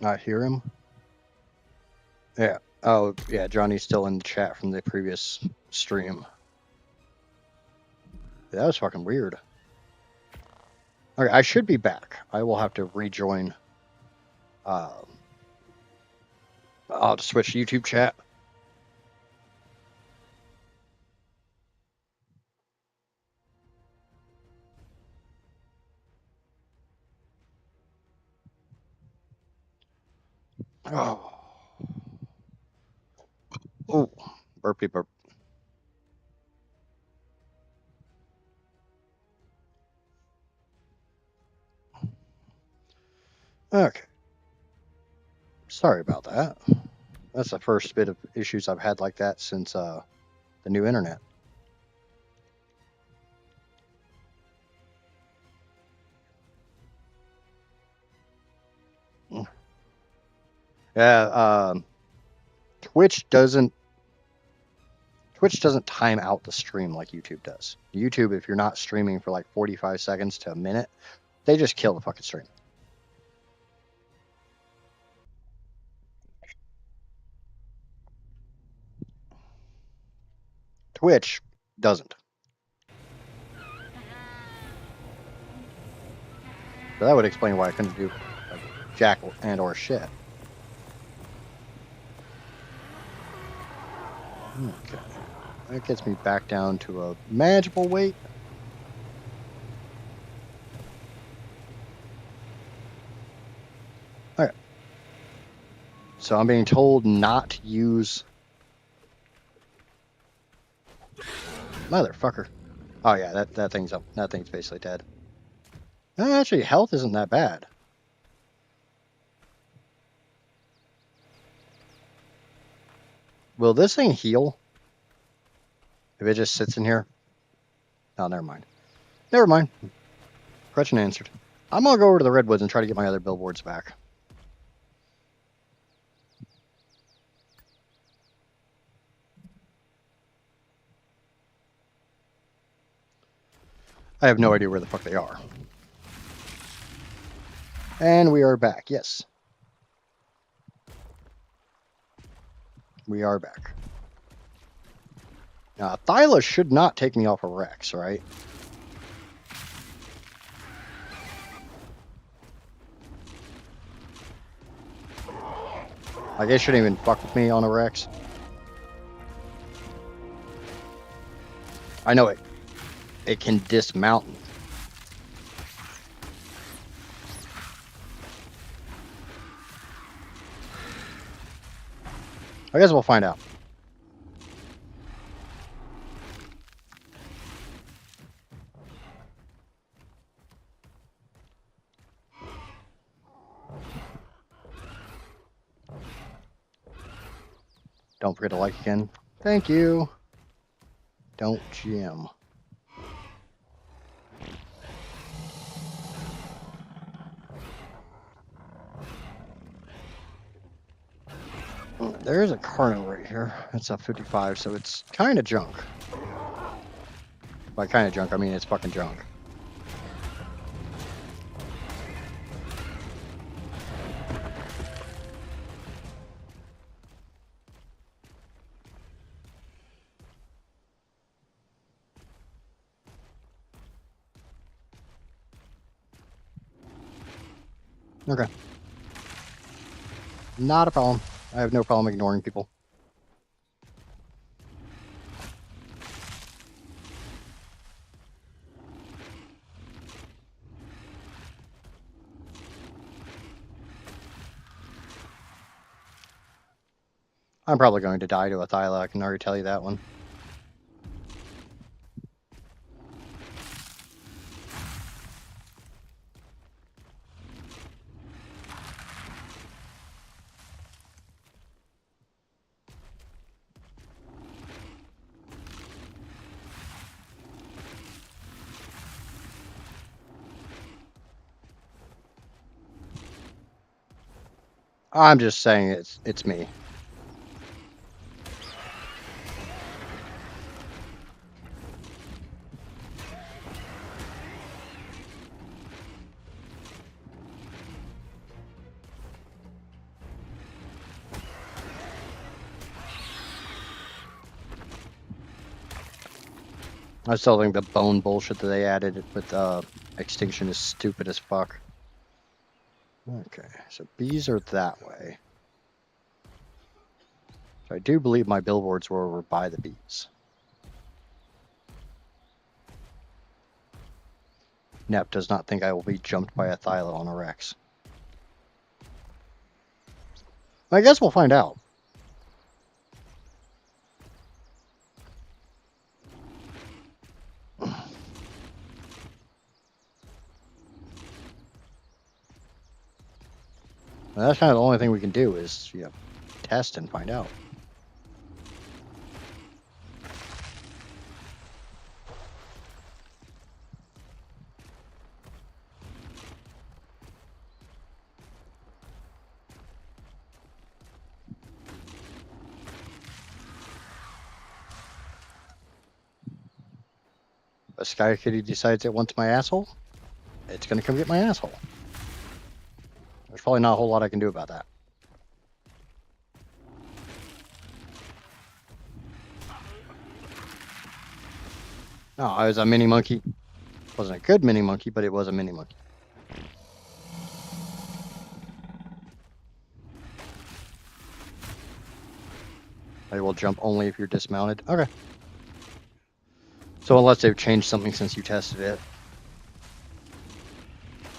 I hear him. Yeah. Oh, yeah. Johnny's still in the chat from the previous stream. That was fucking weird. Okay, I should be back. I will have to rejoin. I'll just switch to YouTube chat. Oh. Oh. Burpee burp. Okay. Sorry about that. That's the first bit of issues I've had like that since the new internet. Yeah. Twitch doesn't time out the stream like YouTube does. YouTube, if you're not streaming for like 45 seconds to a minute, they just kill the fucking stream. Twitch doesn't. So that would explain why I couldn't do like jack and or shit. Okay. That gets me back down to a manageable weight. All right. So I'm being told not to use... Motherfucker. Oh yeah, that thing's up. That thing's basically dead. Actually, health isn't that bad. Will this thing heal? If it just sits in here? Oh, never mind. Never mind. Question answered. I'm gonna go over to the redwoods and try to get my other billboards back. I have no idea where the fuck they are. And we are back. Yes. We are back. Now, Thyla should not take me off of Rex, right? I guess shouldn't even fuck with me on a Rex. I know it can dismount. I guess we'll find out. Don't forget to like again. Thank you. Don't GM. There is a Carno right here. It's a 55, so it's kind of junk. By kind of junk, I mean it's fucking junk. Okay. Not a problem. I have no problem ignoring people. I'm probably going to die to a Thyla, I can already tell you that one. I'm just saying it's me. I still think the bone bullshit that they added with extinction is stupid as fuck. Okay, so bees are that way. So I do believe my billboards were over by the bees. Nep does not think I will be jumped by a Thyla on a Rex. I guess we'll find out. That's kind of the only thing we can do is, you know, test and find out. A Sky Kitty decides it wants my asshole, it's going to come get my asshole. There's probably not a whole lot I can do about that. No, I was a mini monkey. Wasn't a good mini monkey, but it was a mini monkey. I will jump only if you're dismounted. Okay. So unless they've changed something since you tested it.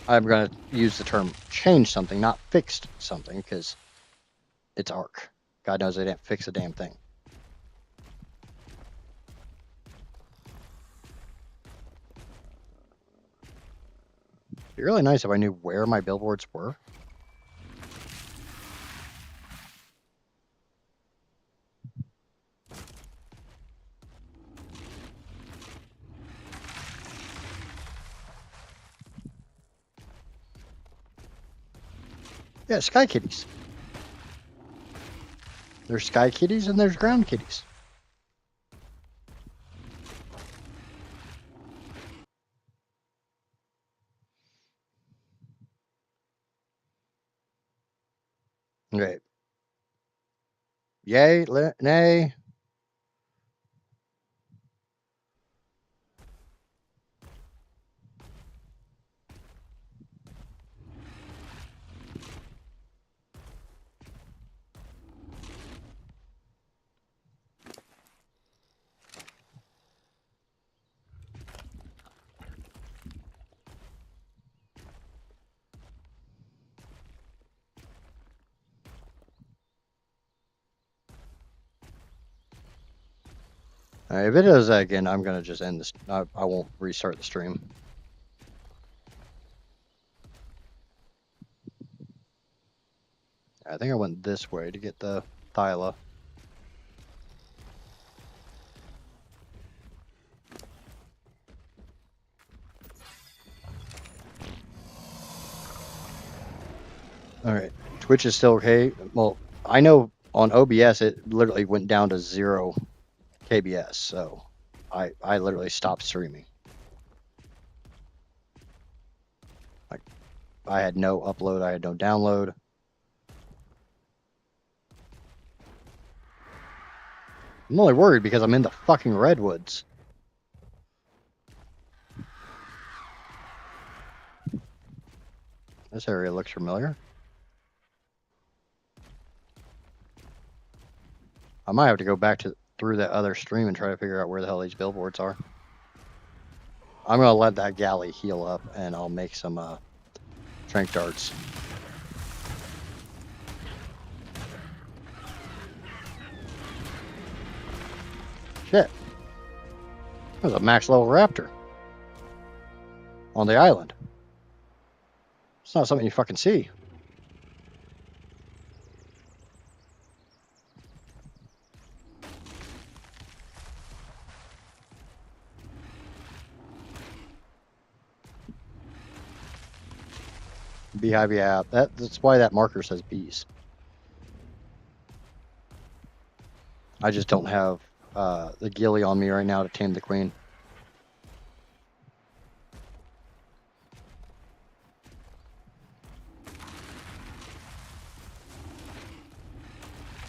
I'm going to use the term change something, not fixed something, because it's ARK. God knows they didn't fix a damn thing. It'd be really nice if I knew where my billboards were. Yeah, Sky Kitties. There's Sky Kitties and there's Ground Kitties. Okay. Yay, nay. If it does that again, I'm going to just end this. I won't restart the stream. I think I went this way to get the Thyla. Alright. Twitch is still okay. Well, I know on OBS it literally went down to 0 KBS, so I literally stopped streaming. Like, I had no upload, I had no download. I'm only worried because I'm in the fucking redwoods. This area looks familiar. I might have to go back through that other stream and try to figure out where the hell these billboards are. I'm gonna let that galley heal up and I'll make some trank darts. Shit. There's a max level raptor on the island. It's not something you fucking see. Beehive, yeah. That's why that marker says bees. I just don't have the ghillie on me right now to tame the queen.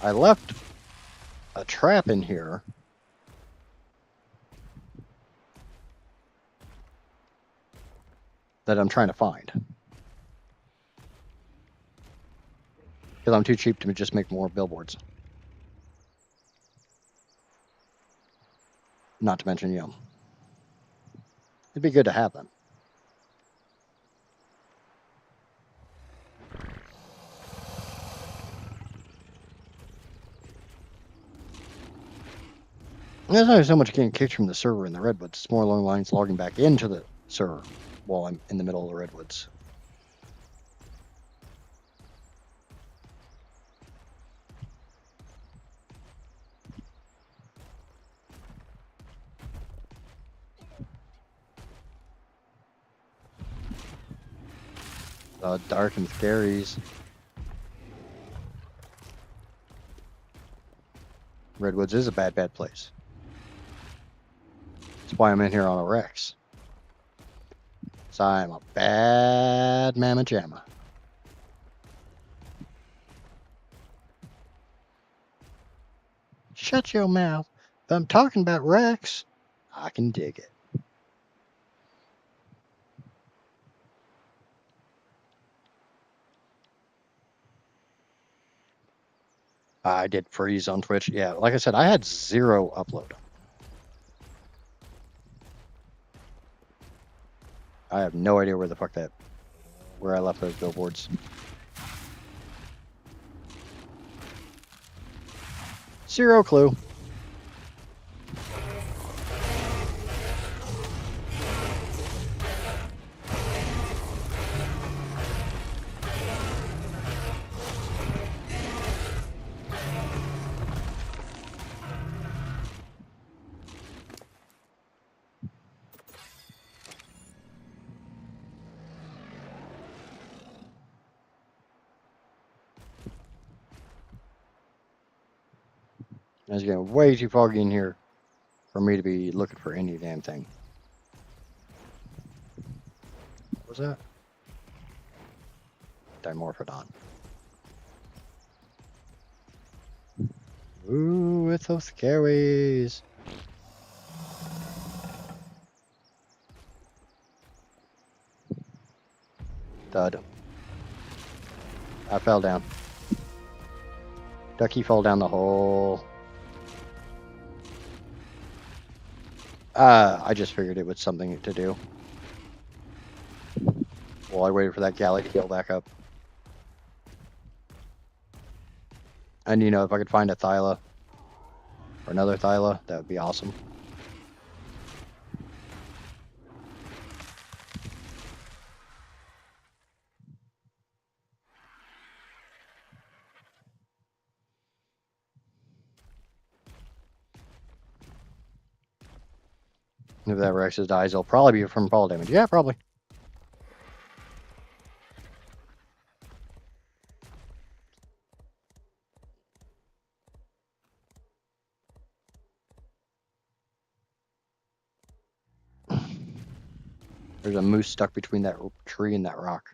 I left a trap in here that I'm trying to find. Because I'm too cheap to just make more billboards. Not to mention, it'd be good to have them. There's not so much getting kicked from the server in the redwoods. It's more along the lines logging back into the server while I'm in the middle of the redwoods. Dark and scaries. Redwoods is a bad, bad place. That's why I'm in here on a Rex. So I'm a bad mamma jamma. Shut your mouth. If I'm talking about Rex, I can dig it. I did freeze on Twitch. Yeah, like I said, I had 0 upload. I have no idea where the fuck where I left those billboards. 0 clue. It's getting way too foggy in here for me to be looking for any damn thing. What was that? Dimorphodon. Ooh, it's those scaries. Dud. I fell down. Ducky fell down the hole. I just figured it was something to do. While I waited for that galley to heal back up. And if I could find a Thyla or another Thyla, that would be awesome. If that Rex dies, it'll probably be from fall damage. Yeah, probably. There's a moose stuck between that tree and that rock.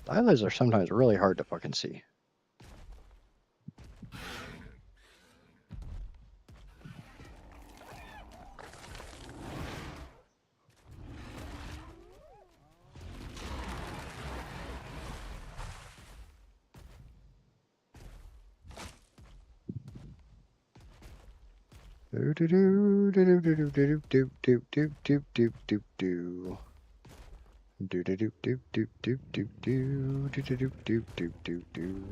Thylas are sometimes really hard to fucking see. Do do do do do do do do do do do do do do. Do do do do do do do do do do do do do do.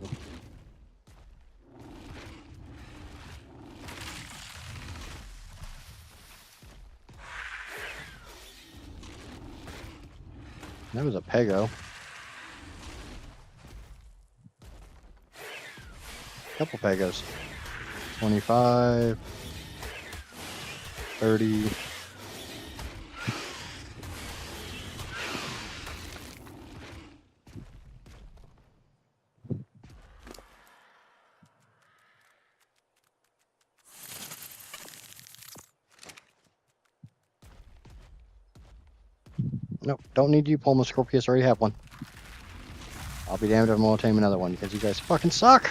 That was a Pego. Couple Pegos. 25. 30. Nope, don't need you, Pulma Scorpius. Already have one. I'll be damned if I'm gonna tame another one because you guys fucking suck.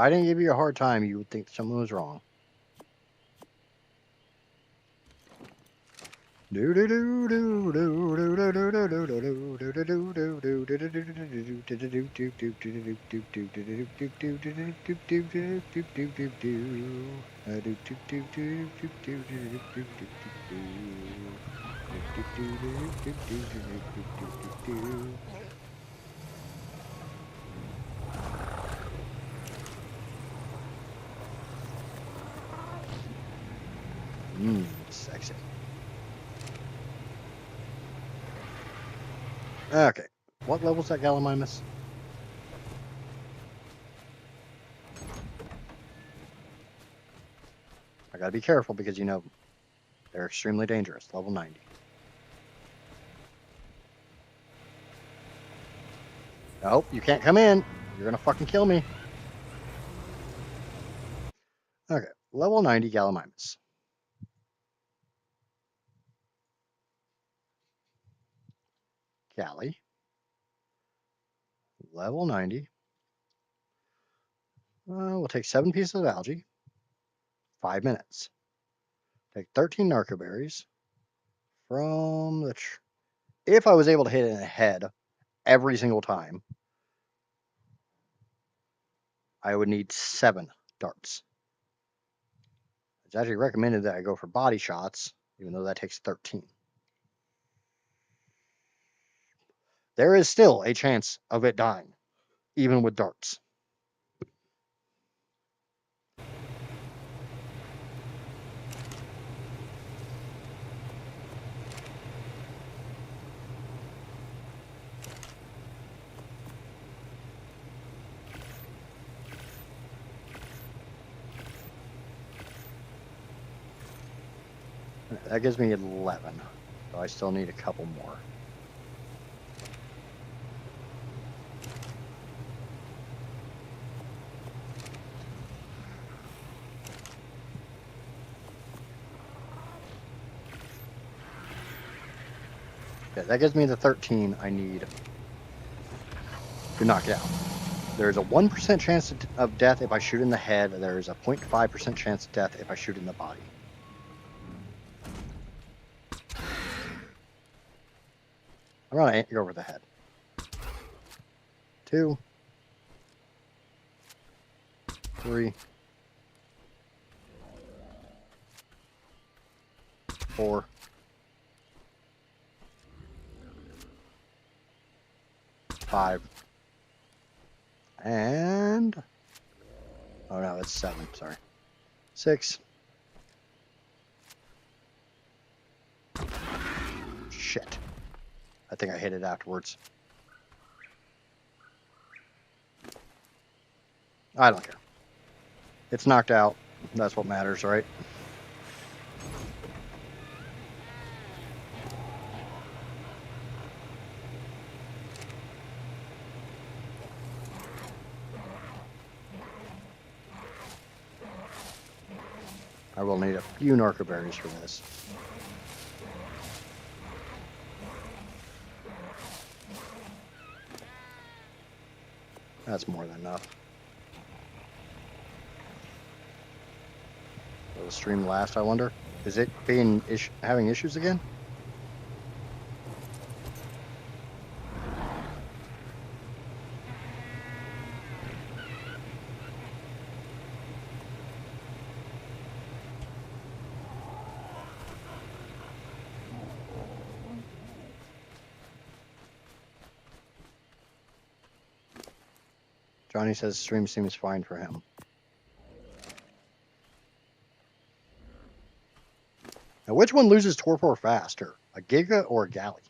I didn't give you a hard time, you would think something was wrong. Sexy. Okay. What level's that Gallimimus? I gotta be careful because, you know, they're extremely dangerous. Level 90. Nope, you can't come in. You're gonna fucking kill me. Okay, level 90 Gallimimus. Galley. Level 90. We'll take 7 pieces of algae. 5 minutes. Take 13 narcoberries from the... If I was able to hit it in the head every single time, I would need 7 darts. It's actually recommended that I go for body shots, even though that takes 13. There is still a chance of it dying, even with darts. That gives me 11, so I still need a couple more. Okay, that gives me the 13 I need to knock it out. There's a 1% chance of death if I shoot in the head. There's a 0.5% chance of death if I shoot in the body. I'm going to go over the head. 2, 3, 4, 5, and... Oh no, it's 7, sorry. 6. Shit. I think I hit it afterwards. I don't care. It's knocked out. That's what matters, right? I will need a few narcoberries for this. That's more than enough. Will the stream last, I wonder? Is it being having issues again? Johnny says stream seems fine for him. Now, which one loses torpor faster? A Giga or a Galley?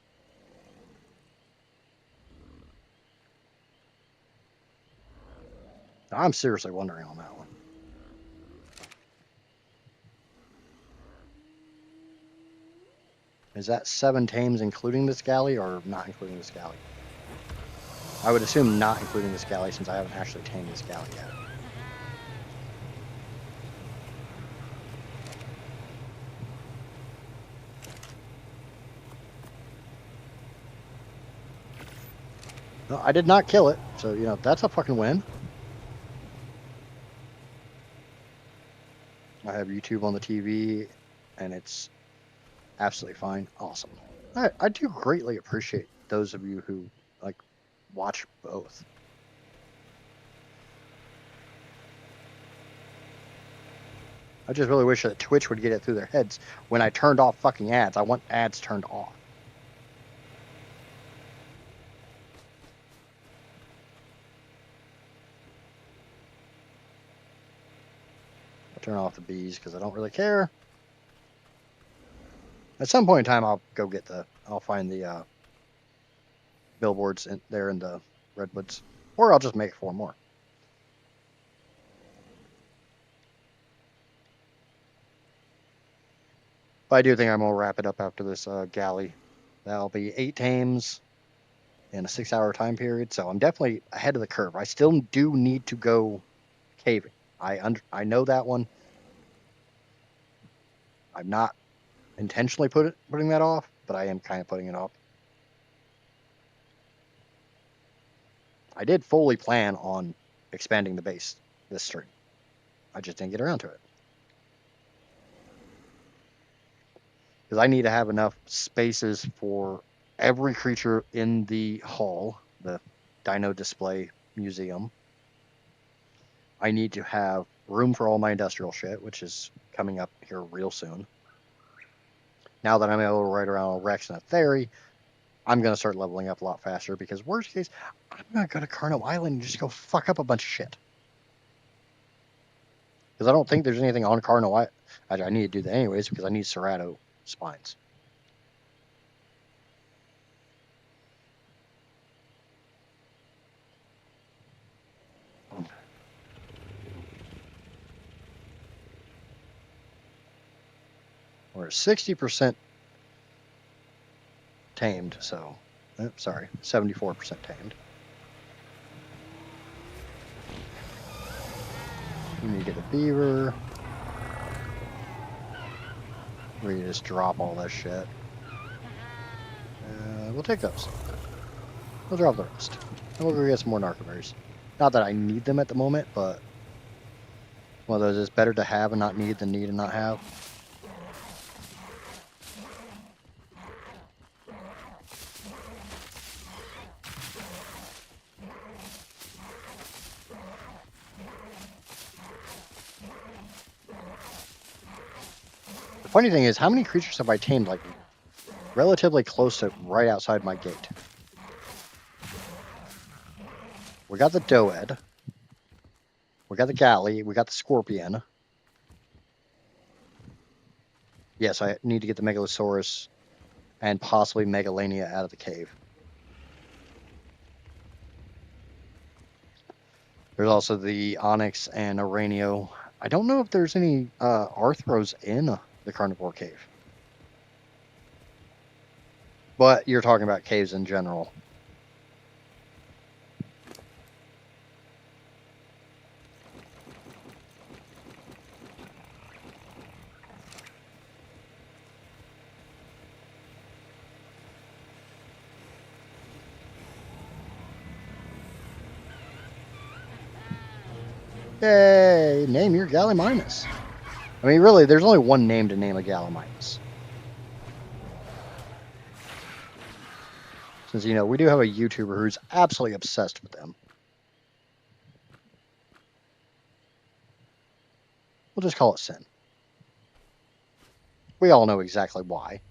I'm seriously wondering on that one. Is that 7 tames including this Galley or not including this Galley? I would assume not including this Galley since I haven't actually tamed this Galley yet. No, I did not kill it, so, you know, that's a fucking win. have YouTube on the TV, and it's absolutely fine. Awesome. I do greatly appreciate those of you who like watch both. I just really wish that Twitch would get it through their heads. When I turned off fucking ads, I want ads turned off. I'll turn off the bees because I don't really care. At some point in time, I'll find the billboards there in the redwoods, or I'll just make 4 more. But I do think I'm gonna wrap it up after this galley. That'll be 8 tames in a 6-hour time period, so I'm definitely ahead of the curve. I still do need to go caving. I know that one. I'm not intentionally putting that off, but I am kind of putting it off. I did fully plan on expanding the base this stream. I just didn't get around to it. Because I need to have enough spaces for every creature in the hall, the Dino Display Museum. I need to have room for all my industrial shit, which is coming up here real soon. Now that I'm able to ride around a Rex and a Theory, I'm going to start leveling up a lot faster because worst case, I'm going to go to Carno Island and just go fuck up a bunch of shit. Because I don't think there's anything on Carno Island. I need to do that anyways because I need Serrato spines. We're 60% tamed, so, sorry, 74% tamed. We need to get a beaver. We just drop all this shit. We'll take those. We'll drop the rest. And we'll go get some more narcoberries. Not that I need them at the moment, but one of those is better to have and not need than need and not have. The funny thing is, how many creatures have I tamed, like, relatively close to right outside my gate? We got the Doed. We got the Galley. We got the Scorpion. Yes, I need to get the Megalosaurus and possibly Megalania out of the cave. There's also the Onyx and Aranio. I don't know if there's any Arthros in the Carnivore Cave. But you're talking about caves in general. Yay! Name your Gallimimus. I mean, really, there's only one name to name a Gallimimus. Since, you know, we do have a YouTuber who's absolutely obsessed with them. We'll just call it Sin. We all know exactly why.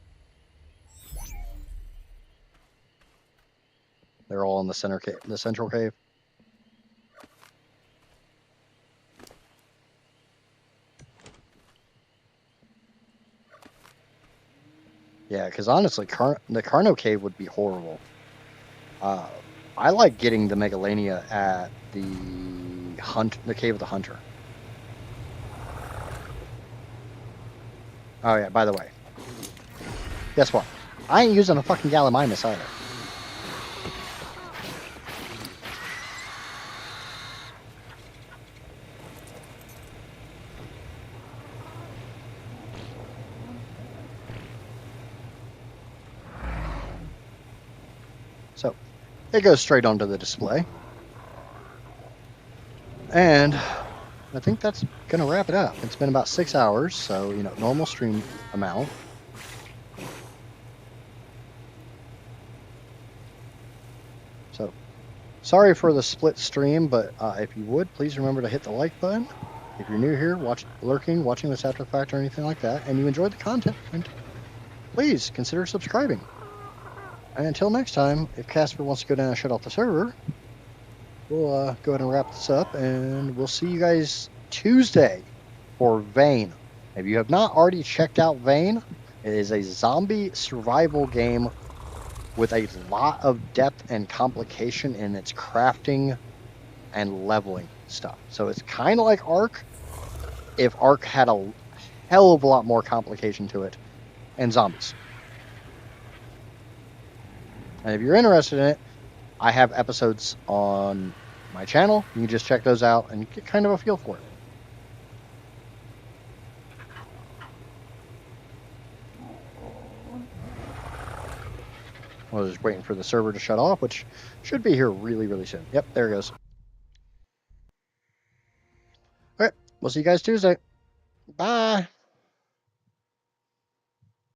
They're all in the central cave. Yeah, because honestly, the Carno Cave would be horrible. I like getting the Megalania at the Cave of the Hunter. Oh yeah, by the way. Guess what? I ain't using a fucking Gallimimus either. So, it goes straight onto the display. And I think that's going to wrap it up. It's been about 6 hours, so, you know, normal stream amount. So, sorry for the split stream, but if you would, please remember to hit the like button. If you're new here, watching this after the fact or anything like that, and you enjoyed the content, please consider subscribing. And until next time, if Casper wants to go down and shut off the server, we'll go ahead and wrap this up, and we'll see you guys Tuesday for Vane. If you have not already checked out Vane, it is a zombie survival game with a lot of depth and complication in its crafting and leveling stuff. So it's kind of like ARK, if ARK had a hell of a lot more complication to it, and zombies. And if you're interested in it, I have episodes on my channel. You can just check those out and get kind of a feel for it. I was just waiting for the server to shut off, which should be here really, really soon. Yep, there it goes. All right, we'll see you guys Tuesday. Bye.